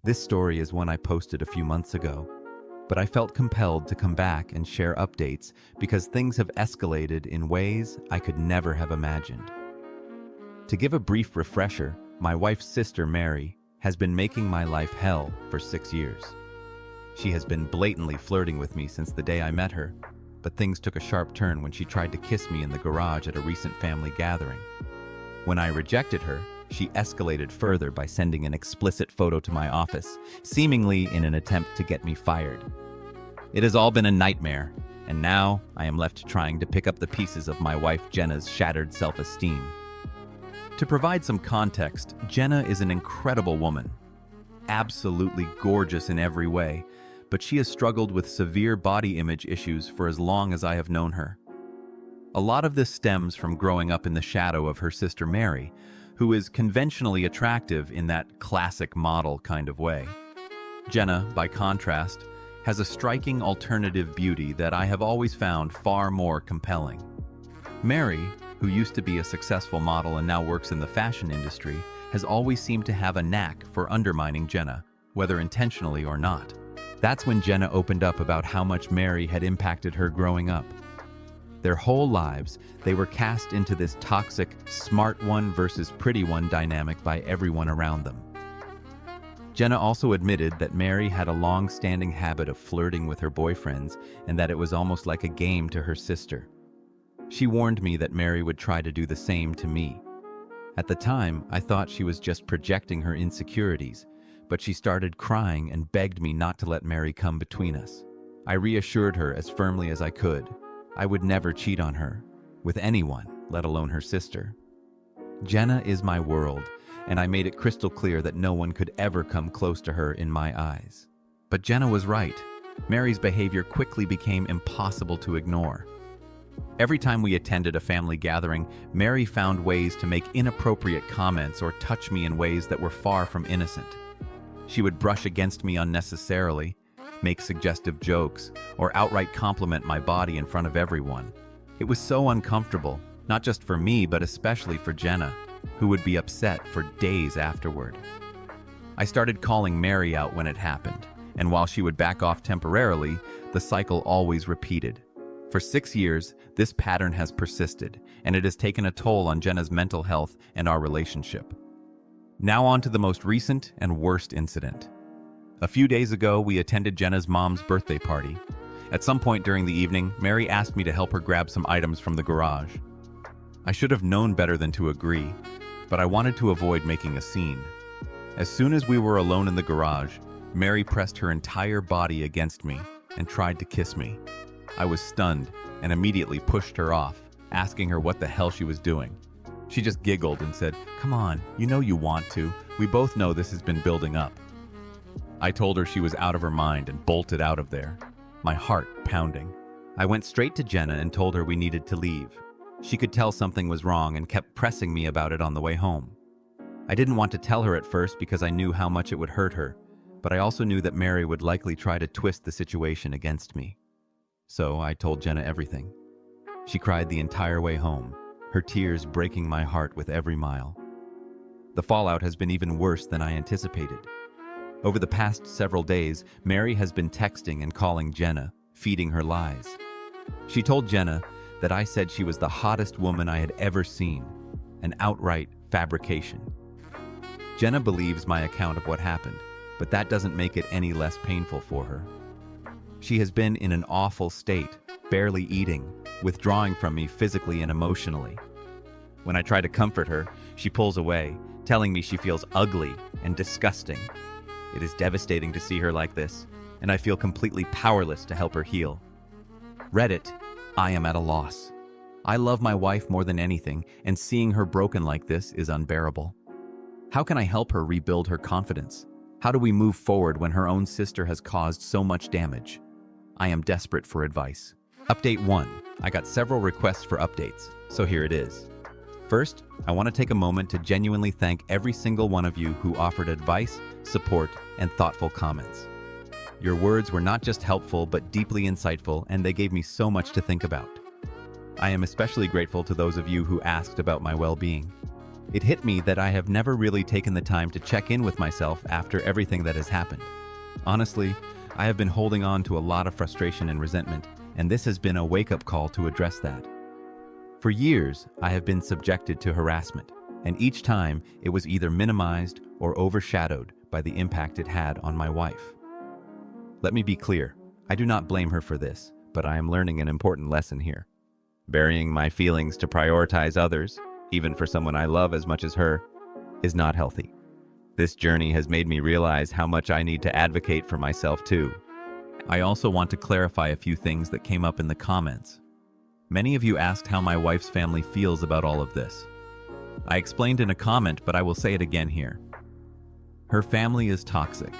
This story is one I posted a few months ago, but I felt compelled to come back and share updates because things have escalated in ways I could never have imagined. To give a brief refresher, my wife's sister, Mary, has been making my life hell for 6 years. She has been blatantly flirting with me since the day I met her, but things took a sharp turn when she tried to kiss me in the garage at a recent family gathering. When I rejected her, she escalated further by sending an explicit photo to my office, seemingly in an attempt to get me fired. It has all been a nightmare, and now I am left trying to pick up the pieces of my wife Jenna's shattered self-esteem. To provide some context, Jenna is an incredible woman, absolutely gorgeous in every way, but she has struggled with severe body image issues for as long as I have known her. A lot of this stems from growing up in the shadow of her sister Mary, who is conventionally attractive in that classic model kind of way. Jenna, by contrast, has a striking alternative beauty that I have always found far more compelling. Mary, who used to be a successful model and now works in the fashion industry, has always seemed to have a knack for undermining Jenna, whether intentionally or not. That's when Jenna opened up about how much Mary had impacted her growing up. Their whole lives, they were cast into this toxic, smart one versus pretty one dynamic by everyone around them. Jenna also admitted that Mary had a long-standing habit of flirting with her boyfriends and that it was almost like a game to her sister. She warned me that Mary would try to do the same to me. At the time, I thought she was just projecting her insecurities, but she started crying and begged me not to let Mary come between us. I reassured her as firmly as I could. I would never cheat on her, with anyone, let alone her sister. Jenna is my world, and I made it crystal clear that no one could ever come close to her in my eyes. But Jenna was right. Mary's behavior quickly became impossible to ignore. Every time we attended a family gathering, Mary found ways to make inappropriate comments or touch me in ways that were far from innocent. She would brush against me unnecessarily, make suggestive jokes, or outright compliment my body in front of everyone. It was so uncomfortable, not just for me, but especially for Jenna, who would be upset for days afterward. I started calling Mary out when it happened, and while she would back off temporarily, the cycle always repeated. For 6 years, this pattern has persisted, and it has taken a toll on Jenna's mental health and our relationship. Now on to the most recent and worst incident. A few days ago, we attended Jenna's mom's birthday party. At some point during the evening, Mary asked me to help her grab some items from the garage. I should have known better than to agree, but I wanted to avoid making a scene. As soon as we were alone in the garage, Mary pressed her entire body against me and tried to kiss me. I was stunned and immediately pushed her off, asking her what the hell she was doing. She just giggled and said, "Come on, you know you want to. We both know this has been building up." I told her she was out of her mind and bolted out of there, my heart pounding. I went straight to Jenna and told her we needed to leave. She could tell something was wrong and kept pressing me about it on the way home. I didn't want to tell her at first because I knew how much it would hurt her, but I also knew that Mary would likely try to twist the situation against me. So I told Jenna everything. She cried the entire way home, her tears breaking my heart with every mile. The fallout has been even worse than I anticipated. Over the past several days, Mary has been texting and calling Jenna, feeding her lies. She told Jenna that I said she was the hottest woman I had ever seen, an outright fabrication. Jenna believes my account of what happened, but that doesn't make it any less painful for her. She has been in an awful state, barely eating, withdrawing from me physically and emotionally. When I try to comfort her, she pulls away, telling me she feels ugly and disgusting. It is devastating to see her like this, and I feel completely powerless to help her heal. Reddit, I am at a loss. I love my wife more than anything, and seeing her broken like this is unbearable. How can I help her rebuild her confidence? How do we move forward when her own sister has caused so much damage? I am desperate for advice. Update 1. I got several requests for updates, so here it is. First, I want to take a moment to genuinely thank every single one of you who offered advice, support, and thoughtful comments. Your words were not just helpful, but deeply insightful, and they gave me so much to think about. I am especially grateful to those of you who asked about my well-being. It hit me that I have never really taken the time to check in with myself after everything that has happened. Honestly, I have been holding on to a lot of frustration and resentment, and this has been a wake-up call to address that. For years, I have been subjected to harassment, and each time it was either minimized or overshadowed by the impact it had on my wife. Let me be clear, I do not blame her for this, but I am learning an important lesson here. Burying my feelings to prioritize others, even for someone I love as much as her, is not healthy. This journey has made me realize how much I need to advocate for myself too. I also want to clarify a few things that came up in the comments. Many of you asked how my wife's family feels about all of this. I explained in a comment, but I will say it again here. Her family is toxic.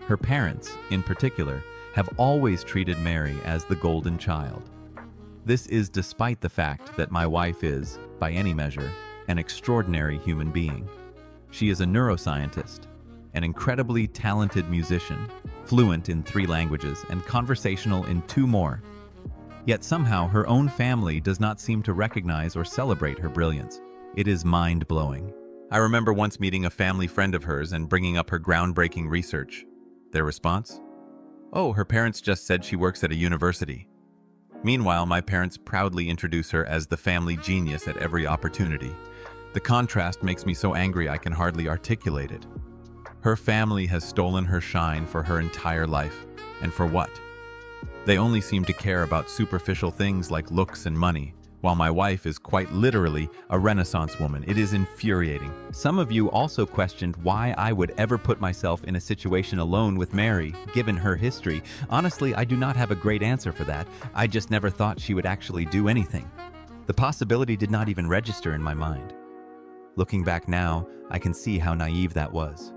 Her parents, in particular, have always treated Mary as the golden child. This is despite the fact that my wife is, by any measure, an extraordinary human being. She is a neuroscientist, an incredibly talented musician, fluent in 3 languages and conversational in 2 more. Yet somehow her own family does not seem to recognize or celebrate her brilliance. It is mind-blowing. I remember once meeting a family friend of hers and bringing up her groundbreaking research. Their response? Oh, her parents just said she works at a university. Meanwhile, my parents proudly introduce her as the family genius at every opportunity. The contrast makes me so angry I can hardly articulate it. Her family has stolen her shine for her entire life. And for what? They only seem to care about superficial things like looks and money, while my wife is quite literally a Renaissance woman. It is infuriating. Some of you also questioned why I would ever put myself in a situation alone with Mary, given her history. Honestly, I do not have a great answer for that. I just never thought she would actually do anything. The possibility did not even register in my mind. Looking back now, I can see how naive that was.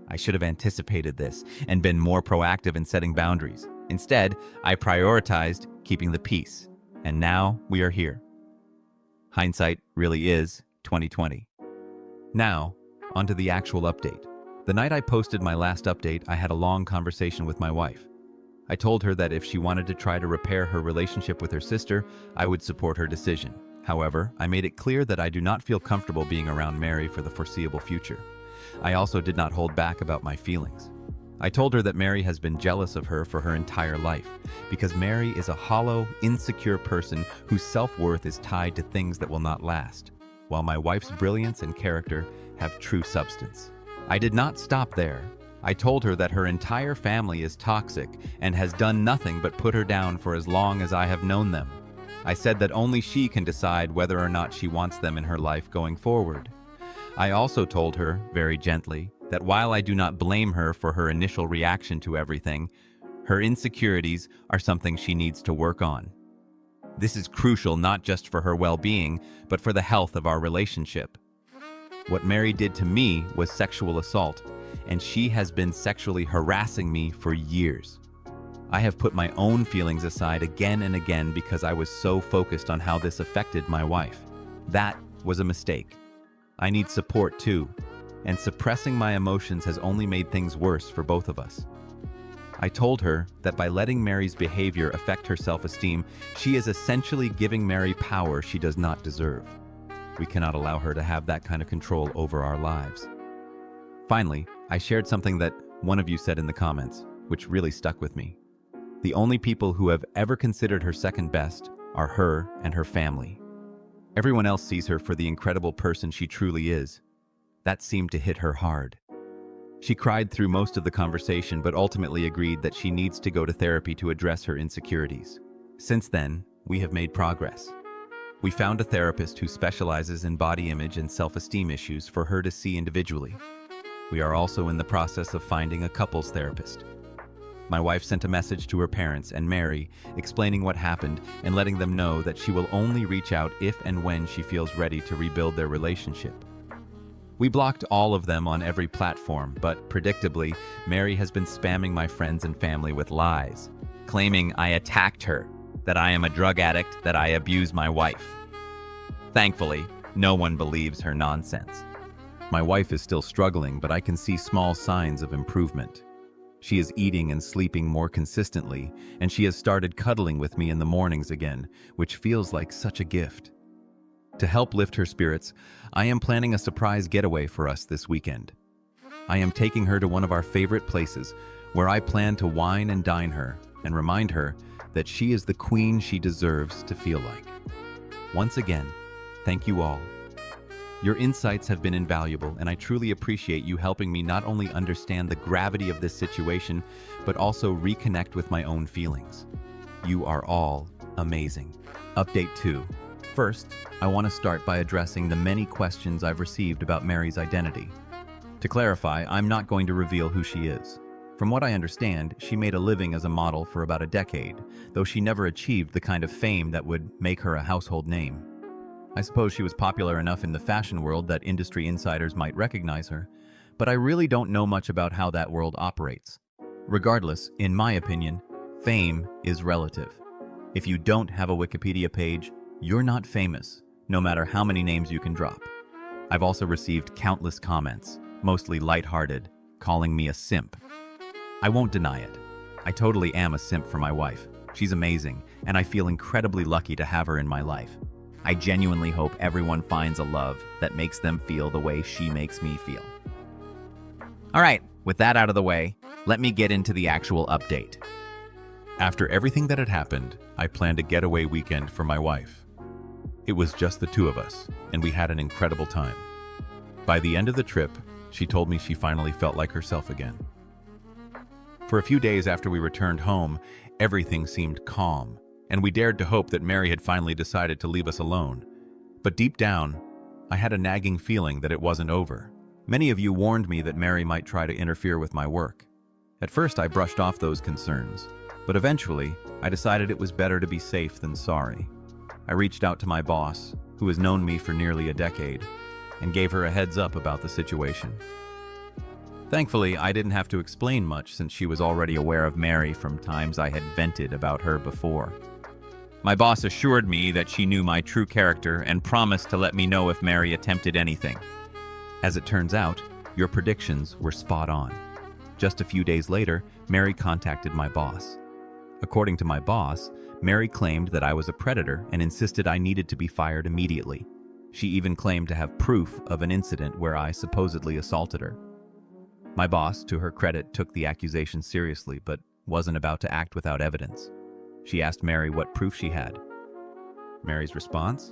I should have anticipated this and been more proactive in setting boundaries. Instead, I prioritized keeping the peace, and now we are here. Hindsight really is 2020. Now, onto the actual update. The night I posted my last update, I had a long conversation with my wife. I told her that if she wanted to try to repair her relationship with her sister, I would support her decision. However, I made it clear that I do not feel comfortable being around Mary for the foreseeable future. I also did not hold back about my feelings. I told her that Mary has been jealous of her for her entire life, because Mary is a hollow, insecure person whose self-worth is tied to things that will not last, while my wife's brilliance and character have true substance. I did not stop there. I told her that her entire family is toxic and has done nothing but put her down for as long as I have known them. I said that only she can decide whether or not she wants them in her life going forward. I also told her, very gently, that while I do not blame her for her initial reaction to everything, her insecurities are something she needs to work on. This is crucial not just for her well-being, but for the health of our relationship. What Mary did to me was sexual assault, and she has been sexually harassing me for years. I have put my own feelings aside again and again because I was so focused on how this affected my wife. That was a mistake. I need support too. And suppressing my emotions has only made things worse for both of us. I told her that by letting Mary's behavior affect her self-esteem, she is essentially giving Mary power she does not deserve. We cannot allow her to have that kind of control over our lives. Finally, I shared something that one of you said in the comments, which really stuck with me. The only people who have ever considered her second best are her and her family. Everyone else sees her for the incredible person she truly is. That seemed to hit her hard. She cried through most of the conversation, but ultimately agreed that she needs to go to therapy to address her insecurities. Since then, we have made progress. We found a therapist who specializes in body image and self-esteem issues for her to see individually. We are also in the process of finding a couples therapist. My wife sent a message to her parents and Mary, explaining what happened and letting them know that she will only reach out if and when she feels ready to rebuild their relationship. We blocked all of them on every platform, but predictably, Mary has been spamming my friends and family with lies, claiming I attacked her, that I am a drug addict, that I abuse my wife. Thankfully, no one believes her nonsense. My wife is still struggling, but I can see small signs of improvement. She is eating and sleeping more consistently, and she has started cuddling with me in the mornings again, which feels like such a gift. To help lift her spirits, I am planning a surprise getaway for us this weekend. I am taking her to one of our favorite places, where I plan to wine and dine her and remind her that she is the queen she deserves to feel like. Once again, thank you all. Your insights have been invaluable, and I truly appreciate you helping me not only understand the gravity of this situation, but also reconnect with my own feelings. You are all amazing. Update 2. First, I want to start by addressing the many questions I've received about Mary's identity. To clarify, I'm not going to reveal who she is. From what I understand, she made a living as a model for about a decade, though she never achieved the kind of fame that would make her a household name. I suppose she was popular enough in the fashion world that industry insiders might recognize her, but I really don't know much about how that world operates. Regardless, in my opinion, fame is relative. If you don't have a Wikipedia page, you're not famous, no matter how many names you can drop. I've also received countless comments, mostly lighthearted, calling me a simp. I won't deny it. I totally am a simp for my wife. She's amazing, and I feel incredibly lucky to have her in my life. I genuinely hope everyone finds a love that makes them feel the way she makes me feel. All right, with that out of the way, let me get into the actual update. After everything that had happened, I planned a getaway weekend for my wife. It was just the two of us, and we had an incredible time. By the end of the trip, she told me she finally felt like herself again. For a few days after we returned home, everything seemed calm, and we dared to hope that Mary had finally decided to leave us alone. But deep down, I had a nagging feeling that it wasn't over. Many of you warned me that Mary might try to interfere with my work. At first, I brushed off those concerns, but eventually, I decided it was better to be safe than sorry. I reached out to my boss, who has known me for nearly a decade, and gave her a heads up about the situation. Thankfully, I didn't have to explain much since she was already aware of Mary from times I had vented about her before. My boss assured me that she knew my true character and promised to let me know if Mary attempted anything. As it turns out, your predictions were spot on. Just a few days later, Mary contacted my boss. According to my boss, Mary claimed that I was a predator and insisted I needed to be fired immediately. She even claimed to have proof of an incident where I supposedly assaulted her. My boss, to her credit, took the accusation seriously, but wasn't about to act without evidence. She asked Mary what proof she had. Mary's response?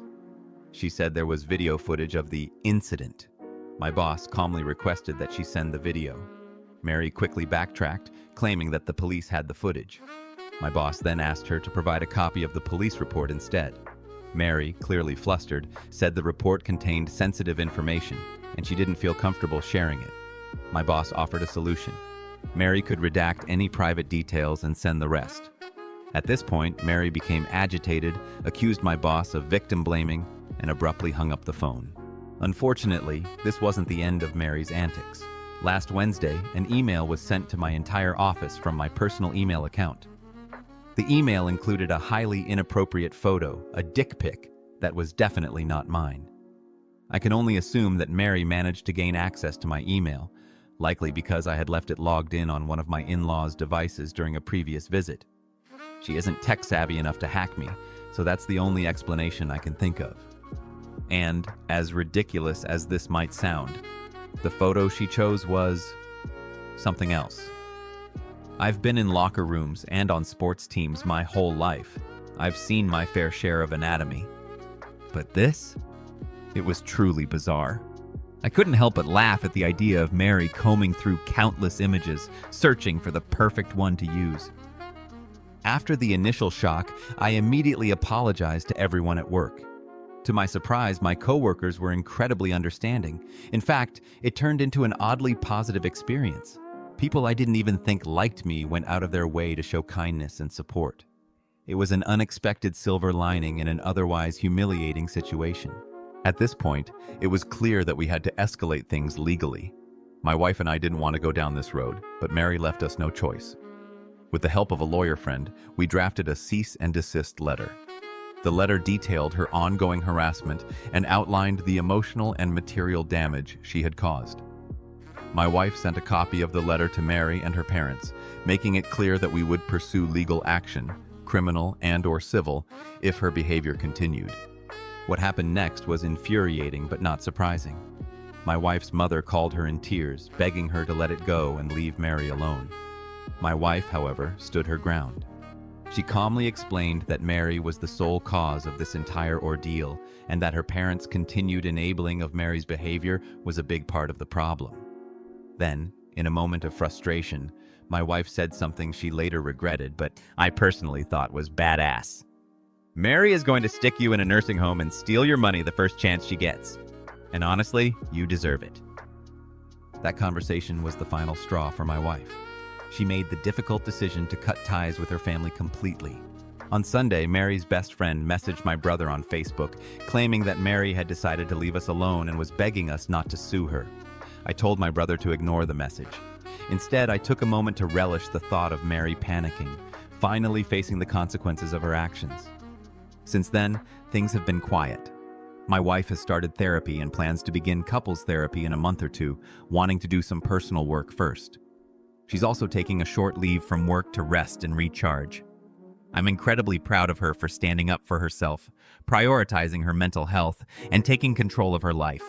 She said there was video footage of the incident. My boss calmly requested that she send the video. Mary quickly backtracked, claiming that the police had the footage. My boss then asked her to provide a copy of the police report instead. Mary, clearly flustered, said the report contained sensitive information, and she didn't feel comfortable sharing it. My boss offered a solution. Mary could redact any private details and send the rest. At this point, Mary became agitated, accused my boss of victim blaming, and abruptly hung up the phone. Unfortunately, this wasn't the end of Mary's antics. Last Wednesday, an email was sent to my entire office from my personal email account. The email included a highly inappropriate photo, a dick pic, that was definitely not mine. I can only assume that Mary managed to gain access to my email, likely because I had left it logged in on one of my in-laws' devices during a previous visit. She isn't tech-savvy enough to hack me, so that's the only explanation I can think of. And, as ridiculous as this might sound, the photo she chose was something else. I've been in locker rooms and on sports teams my whole life. I've seen my fair share of anatomy. But this? It was truly bizarre. I couldn't help but laugh at the idea of Mary combing through countless images, searching for the perfect one to use. After the initial shock, I immediately apologized to everyone at work. To my surprise, my coworkers were incredibly understanding. In fact, it turned into an oddly positive experience. People I didn't even think liked me went out of their way to show kindness and support. It was an unexpected silver lining in an otherwise humiliating situation. At this point, it was clear that we had to escalate things legally. My wife and I didn't want to go down this road, but Mary left us no choice. With the help of a lawyer friend, we drafted a cease and desist letter. The letter detailed her ongoing harassment and outlined the emotional and material damage she had caused. My wife sent a copy of the letter to Mary and her parents, making it clear that we would pursue legal action, criminal and/or civil, if her behavior continued. What happened next was infuriating but not surprising. My wife's mother called her in tears, begging her to let it go and leave Mary alone. My wife, however, stood her ground. She calmly explained that Mary was the sole cause of this entire ordeal and that her parents' continued enabling of Mary's behavior was a big part of the problem. Then, in a moment of frustration, my wife said something she later regretted, but I personally thought was badass. Mary is going to stick you in a nursing home and steal your money the first chance she gets. And honestly, you deserve it. That conversation was the final straw for my wife. She made the difficult decision to cut ties with her family completely. On Sunday, Mary's best friend messaged my brother on Facebook, claiming that Mary had decided to leave us alone and was begging us not to sue her. I told my brother to ignore the message. Instead, I took a moment to relish the thought of Mary panicking, finally facing the consequences of her actions. Since then, things have been quiet. My wife has started therapy and plans to begin couples therapy in a month or two, wanting to do some personal work first. She's also taking a short leave from work to rest and recharge. I'm incredibly proud of her for standing up for herself, prioritizing her mental health, and taking control of her life.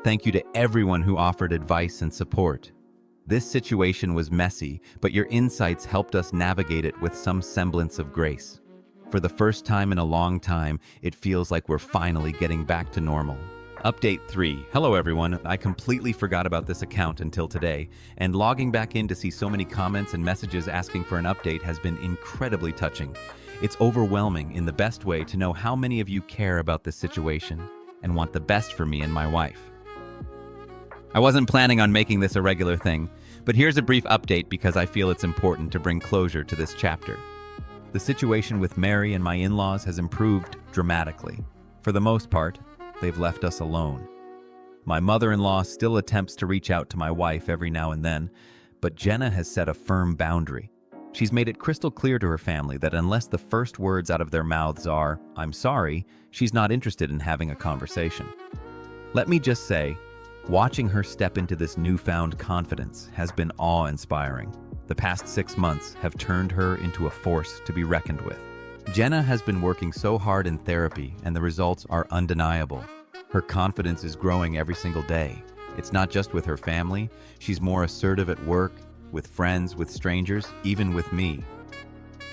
Thank you to everyone who offered advice and support. This situation was messy, but your insights helped us navigate it with some semblance of grace. For the first time in a long time, it feels like we're finally getting back to normal. Update 3. Hello everyone, I completely forgot about this account until today, and logging back in to see so many comments and messages asking for an update has been incredibly touching. It's overwhelming in the best way to know how many of you care about this situation and want the best for me and my wife. I wasn't planning on making this a regular thing, but here's a brief update because I feel it's important to bring closure to this chapter. The situation with Mary and my in-laws has improved dramatically. For the most part, they've left us alone. My mother-in-law still attempts to reach out to my wife every now and then, but Jenna has set a firm boundary. She's made it crystal clear to her family that unless the first words out of their mouths are, "I'm sorry," she's not interested in having a conversation. Let me just say, watching her step into this newfound confidence has been awe-inspiring. The past 6 months have turned her into a force to be reckoned with. Jenna has been working so hard in therapy, and the results are undeniable. Her confidence is growing every single day. It's not just with her family. She's more assertive at work, with friends, with strangers, even with me.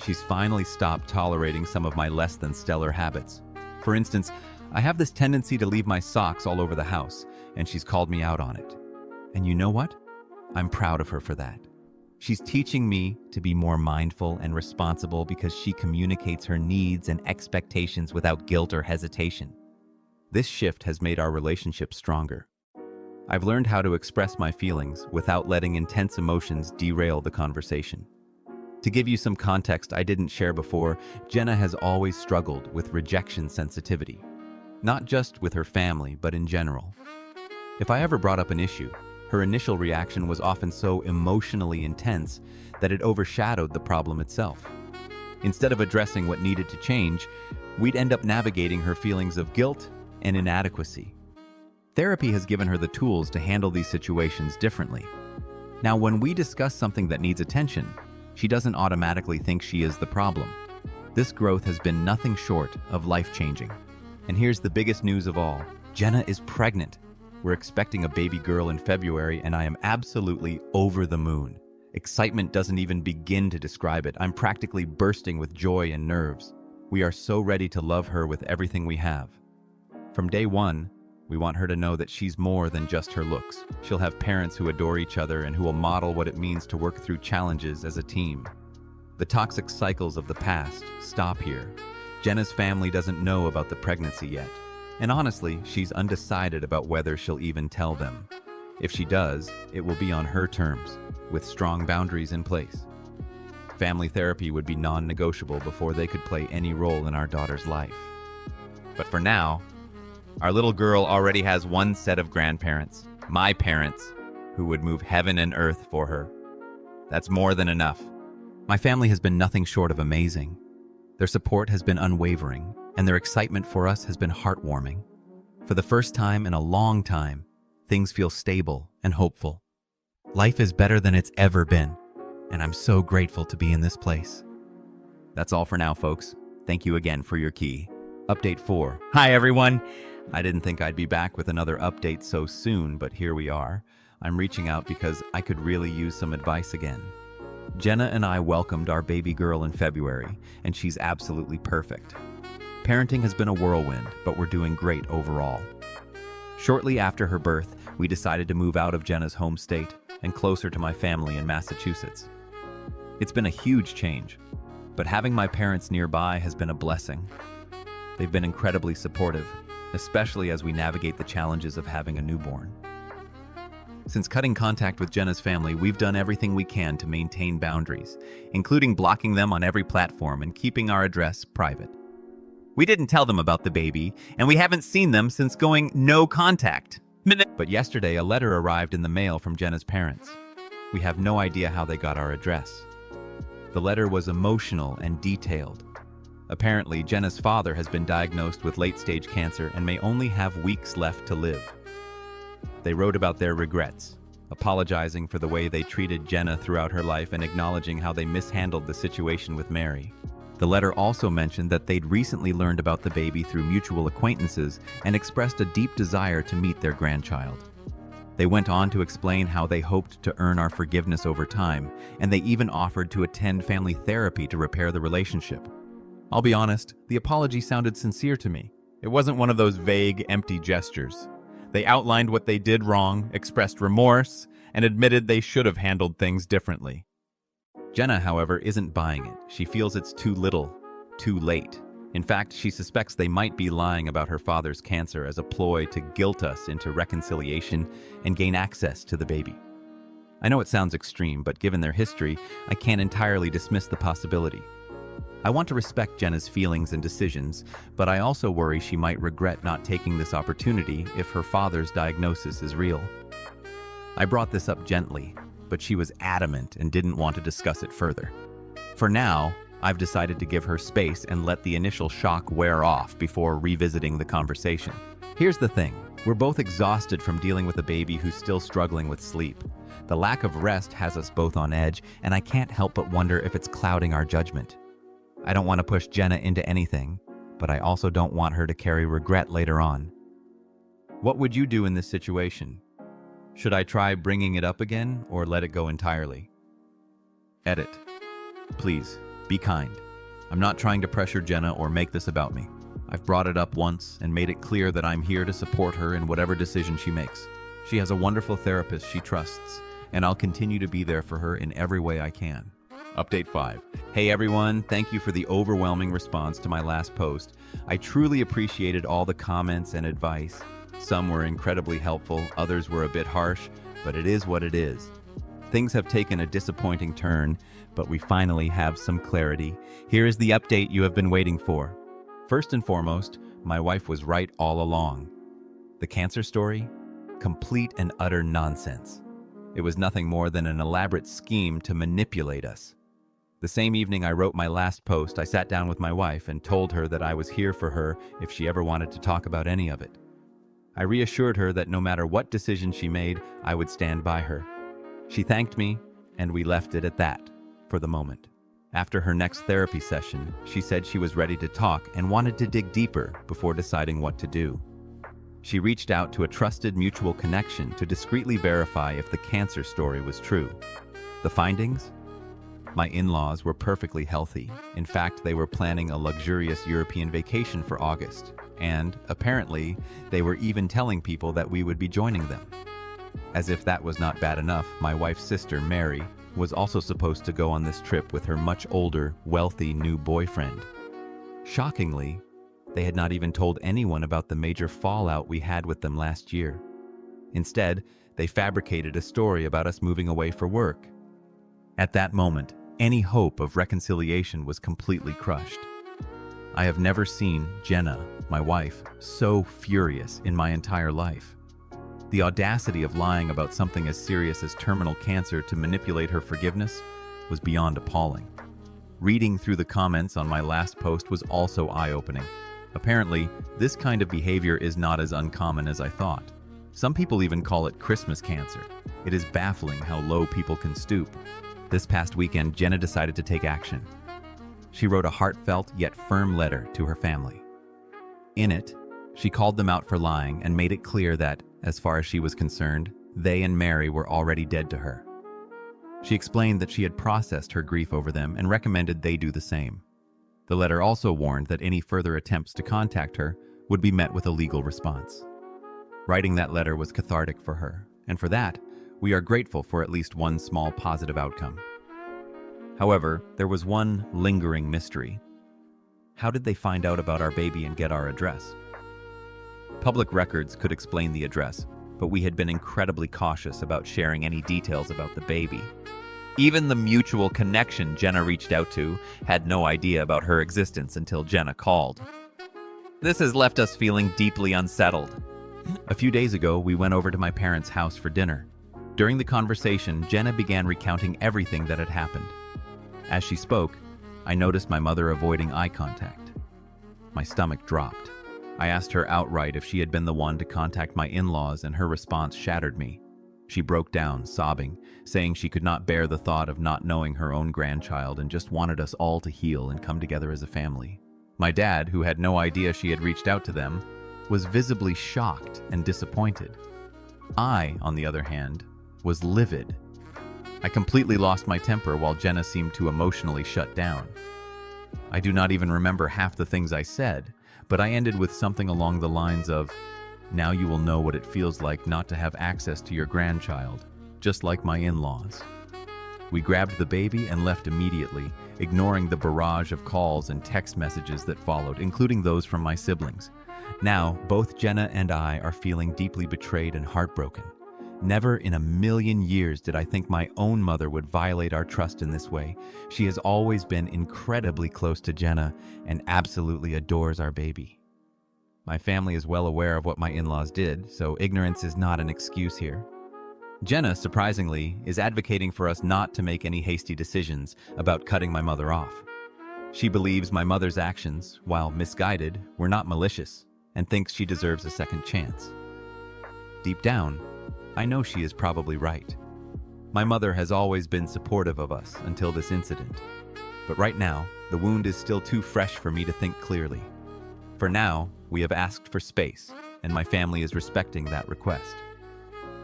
She's finally stopped tolerating some of my less than stellar habits. For instance, I have this tendency to leave my socks all over the house, and she's called me out on it. And you know what? I'm proud of her for that. She's teaching me to be more mindful and responsible because she communicates her needs and expectations without guilt or hesitation. This shift has made our relationship stronger. I've learned how to express my feelings without letting intense emotions derail the conversation. To give you some context I didn't share before, Jenna has always struggled with rejection sensitivity. Not just with her family, but in general. If I ever brought up an issue, her initial reaction was often so emotionally intense that it overshadowed the problem itself. Instead of addressing what needed to change, we'd end up navigating her feelings of guilt and inadequacy. Therapy has given her the tools to handle these situations differently. Now, when we discuss something that needs attention, she doesn't automatically think she is the problem. This growth has been nothing short of life-changing. And here's the biggest news of all. Jenna is pregnant. We're expecting a baby girl in February, and I am absolutely over the moon. Excitement doesn't even begin to describe it. I'm practically bursting with joy and nerves. We are so ready to love her with everything we have. From day one, we want her to know that she's more than just her looks. She'll have parents who adore each other and who will model what it means to work through challenges as a team. The toxic cycles of the past stop here. Jenna's family doesn't know about the pregnancy yet. And honestly, she's undecided about whether she'll even tell them. If she does, it will be on her terms, with strong boundaries in place. Family therapy would be non-negotiable before they could play any role in our daughter's life. But for now, our little girl already has one set of grandparents, my parents, who would move heaven and earth for her. That's more than enough. My family has been nothing short of amazing. Their support has been unwavering, and their excitement for us has been heartwarming. For the first time in a long time, things feel stable and hopeful. Life is better than it's ever been, and I'm so grateful to be in this place. That's all for now, folks. Thank you again for your key. Update 4. Hi everyone! I didn't think I'd be back with another update so soon, but here we are. I'm reaching out because I could really use some advice again. Jenna and I welcomed our baby girl in February, and she's absolutely perfect. Parenting has been a whirlwind, but we're doing great overall. Shortly after her birth, we decided to move out of Jenna's home state and closer to my family in Massachusetts. It's been a huge change, but having my parents nearby has been a blessing. They've been incredibly supportive, especially as we navigate the challenges of having a newborn. Since cutting contact with Jenna's family, we've done everything we can to maintain boundaries, including blocking them on every platform and keeping our address private. We didn't tell them about the baby, and we haven't seen them since going no contact. But yesterday, a letter arrived in the mail from Jenna's parents. We have no idea how they got our address. The letter was emotional and detailed. Apparently, Jenna's father has been diagnosed with late-stage cancer and may only have weeks left to live. They wrote about their regrets, apologizing for the way they treated Jenna throughout her life and acknowledging how they mishandled the situation with Mary. The letter also mentioned that they'd recently learned about the baby through mutual acquaintances and expressed a deep desire to meet their grandchild. They went on to explain how they hoped to earn our forgiveness over time, and they even offered to attend family therapy to repair the relationship. I'll be honest, the apology sounded sincere to me. It wasn't one of those vague, empty gestures. They outlined what they did wrong, expressed remorse, and admitted they should have handled things differently. Jenna, however, isn't buying it. She feels it's too little, too late. In fact, she suspects they might be lying about her father's cancer as a ploy to guilt us into reconciliation and gain access to the baby. I know it sounds extreme, but given their history, I can't entirely dismiss the possibility. I want to respect Jenna's feelings and decisions, but I also worry she might regret not taking this opportunity if her father's diagnosis is real. I brought this up gently, but she was adamant and didn't want to discuss it further. For now, I've decided to give her space and let the initial shock wear off before revisiting the conversation. Here's the thing. We're both exhausted from dealing with a baby who's still struggling with sleep. The lack of rest has us both on edge, and I can't help but wonder if it's clouding our judgment. I don't want to push Jenna into anything, but I also don't want her to carry regret later on. What would you do in this situation? Should I try bringing it up again or let it go entirely? Edit. Please, be kind. I'm not trying to pressure Jenna or make this about me. I've brought it up once and made it clear that I'm here to support her in whatever decision she makes. She has a wonderful therapist she trusts, and I'll continue to be there for her in every way I can. Update 5. Hey everyone, thank you for the overwhelming response to my last post. I truly appreciated all the comments and advice. Some were incredibly helpful, others were a bit harsh, but it is what it is. Things have taken a disappointing turn, but we finally have some clarity. Here is the update you have been waiting for. First and foremost, my wife was right all along. The cancer story? Complete and utter nonsense. It was nothing more than an elaborate scheme to manipulate us. The same evening I wrote my last post, I sat down with my wife and told her that I was here for her if she ever wanted to talk about any of it. I reassured her that no matter what decision she made, I would stand by her. She thanked me, and we left it at that, for the moment. After her next therapy session, she said she was ready to talk and wanted to dig deeper before deciding what to do. She reached out to a trusted mutual connection to discreetly verify if the cancer story was true. The findings? My in-laws were perfectly healthy. In fact, they were planning a luxurious European vacation for August, and, apparently, they were even telling people that we would be joining them. As if that was not bad enough, my wife's sister, Mary, was also supposed to go on this trip with her much older, wealthy new boyfriend. Shockingly, they had not even told anyone about the major fallout we had with them last year. Instead, they fabricated a story about us moving away for work. At that moment, any hope of reconciliation was completely crushed. I have never seen Jenna, my wife, so furious in my entire life. The audacity of lying about something as serious as terminal cancer to manipulate her forgiveness was beyond appalling. Reading through the comments on my last post was also eye-opening. Apparently, this kind of behavior is not as uncommon as I thought. Some people even call it Christmas cancer. It is baffling how low people can stoop. This past weekend, Jenna decided to take action. She wrote a heartfelt yet firm letter to her family. In it, she called them out for lying and made it clear that, as far as she was concerned, they and Mary were already dead to her. She explained that she had processed her grief over them and recommended they do the same. The letter also warned that any further attempts to contact her would be met with a legal response. Writing that letter was cathartic for her, and for that, we are grateful for at least one small positive outcome. However, there was one lingering mystery. How did they find out about our baby and get our address? Public records could explain the address, but we had been incredibly cautious about sharing any details about the baby. Even the mutual connection Jenna reached out to had no idea about her existence until Jenna called. This has left us feeling deeply unsettled. A few days ago, we went over to my parents' house for dinner. During the conversation, Jenna began recounting everything that had happened. As she spoke, I noticed my mother avoiding eye contact. My stomach dropped. I asked her outright if she had been the one to contact my in-laws, and her response shattered me. She broke down, sobbing, saying she could not bear the thought of not knowing her own grandchild and just wanted us all to heal and come together as a family. My dad, who had no idea she had reached out to them, was visibly shocked and disappointed. I, on the other hand, was livid. I completely lost my temper while Jenna seemed to emotionally shut down. I do not even remember half the things I said, but I ended with something along the lines of, "Now you will know what it feels like not to have access to your grandchild, just like my in-laws." We grabbed the baby and left immediately, ignoring the barrage of calls and text messages that followed, including those from my siblings. Now, both Jenna and I are feeling deeply betrayed and heartbroken. Never in a million years did I think my own mother would violate our trust in this way. She has always been incredibly close to Jenna and absolutely adores our baby. My family is well aware of what my in-laws did, so ignorance is not an excuse here. Jenna, surprisingly, is advocating for us not to make any hasty decisions about cutting my mother off. She believes my mother's actions, while misguided, were not malicious, and thinks she deserves a second chance. Deep down, I know she is probably right. My mother has always been supportive of us until this incident. But right now, the wound is still too fresh for me to think clearly. For now, we have asked for space, and my family is respecting that request.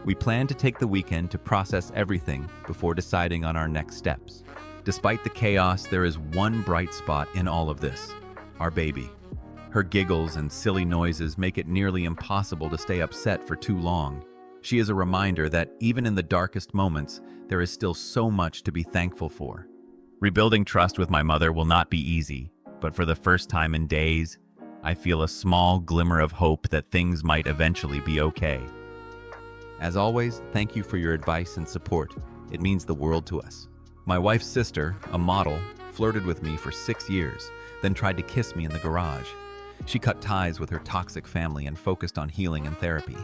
We plan to take the weekend to process everything before deciding on our next steps. Despite the chaos, there is one bright spot in all of this: our baby. Her giggles and silly noises make it nearly impossible to stay upset for too long. She is a reminder that even in the darkest moments, there is still so much to be thankful for. Rebuilding trust with my mother will not be easy, but for the first time in days, I feel a small glimmer of hope that things might eventually be okay. As always, thank you for your advice and support. It means the world to us. My wife's sister, a model, flirted with me for 6 years, then tried to kiss me in the garage. She cut ties with her toxic family and focused on healing and therapy.